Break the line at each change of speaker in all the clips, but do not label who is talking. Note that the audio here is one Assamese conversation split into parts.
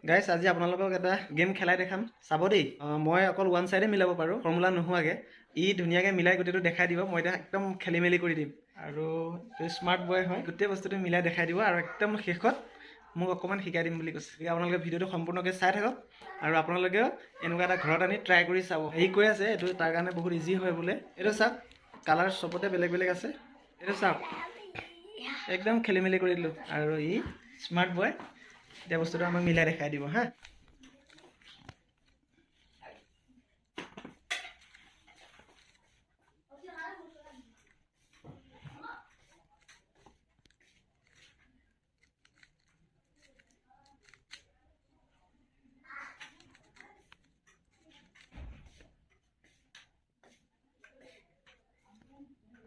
গাইছ আজি আপোনালোকক এটা গেম খেলাই দেখাম চাব দেই মই অকল ওৱান চাইডে মিলাব পাৰোঁ ফৰ্মুলা নোহোৱাকৈ ই ধুনীয়াকৈ মিলাই গোটেইটো দেখাই দিব মই এতিয়া একদম খেলি মেলি কৰি দিম আৰু স্মাৰ্ট বয় হয় গোটেই বস্তুটো মিলাই দেখাই দিব আৰু একদম শেষত মোক অকণমান শিকাই দিম বুলি কৈছে আপোনালোকে ভিডিঅ'টো সম্পূৰ্ণকৈ চাই থাকক আৰু আপোনালোকেও এনেকুৱা এটা ঘৰত আনি ট্ৰাই কৰি চাব সি কৈ আছে এইটো তাৰ কাৰণে বহুত ইজি হয় বোলে এইটো চাওক কালাৰ চবতে বেলেগ বেলেগ আছে এইটো চাওক একদম খেলি মেলি কৰি দিলোঁ আৰু ই স্মাৰ্ট বয় এতিয়া বস্তুটো আমাক মিলাই দেখাই দিব হা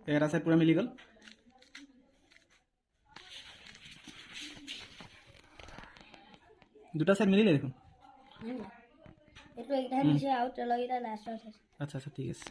এটা চাইড পুৰা মিলি গ'ল দুটা চাইড মিলিলে দেখোন আচ্ছা আচ্ছা ঠিক আছে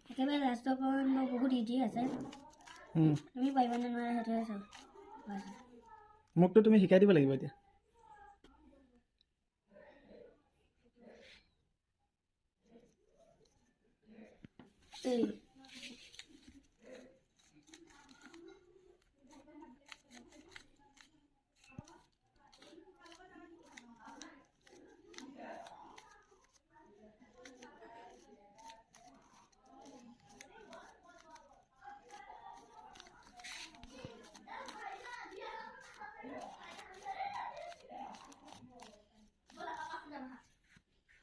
একেবাৰে লাষ্টৰ পৰা বহুত ইজি আছে তুমি পাৰিবা নে নোৱাৰা সেইটোহে চাওঁ
মোকতো তুমি শিকাই দিব লাগিব এতিয়া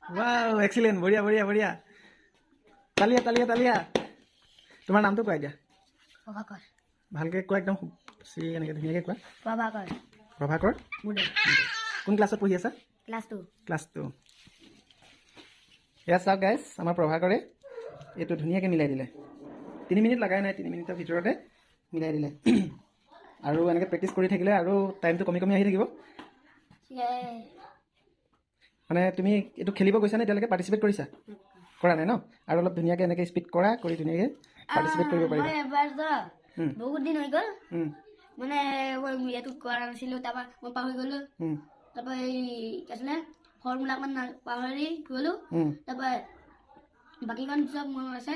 वाव एक्सीलेंट बढ़िया बढ़िया बढ़िया तालिया तालिया तालिया तुम्हार नाम तो कोৱা এতিয়া
প্ৰভাকৰ
ভালকৈ কোৱা একদম সি এনেকৈ ধুনীয়াকৈ কোৱা
প্ৰভাকৰ
প্ৰভাকৰ কোন ক্লাছত পঢ়ি আছা ক্লাছ 2 এয়া চাওক গাইছ আমাৰ প্ৰভাকৰে এইটো ধুনীয়াকৈ মিলাই দিলে 3 মিনিট লগাই নাই 3 মিনিটৰ ভিতৰতে মিলাই দিলে আৰু এনেকৈ প্ৰেক্টিছ কৰি থাকিলে আৰু টাইমটো কমি কমি আহি থাকিব মানে তুমি এইটো খেলিব গৈছা নে এতিয়ালৈকে পাৰ্টিচিপেট কৰিছা কৰা নাই ন আৰু অলপ ধুনীয়াকৈ এনেকৈ স্পীড কৰা কৰি ধুনীয়াকৈ পাৰ্টিচিপেট কৰিব পাৰিবা
মই এবাৰ বহুত দিন হৈ গ'ল মানে মই এইটো কৰা নাছিলোঁ তাৰপৰা মই পাহৰি গ'লোঁ তাৰপৰা এই কি আছিলে ফৰ্মুলাখন পাহৰি গ'লোঁ তাৰপৰা বাকীখন চব মনত আছে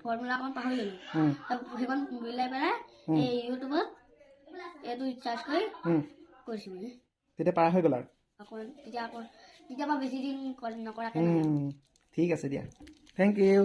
ফৰ্মুলাখন পাহৰি গ'লোঁ সেইখন মিলাই পেলাই এই ইউটিউবত এইটো চাৰ্চ কৰি কৰিছোঁ মানে
তেতিয়া পাৰা হৈ গ'ল আৰু
তেতিয়াৰ পৰা বেছি দিন নকৰাকৈ
ঠিক আছে দিয়া থেংক ইউ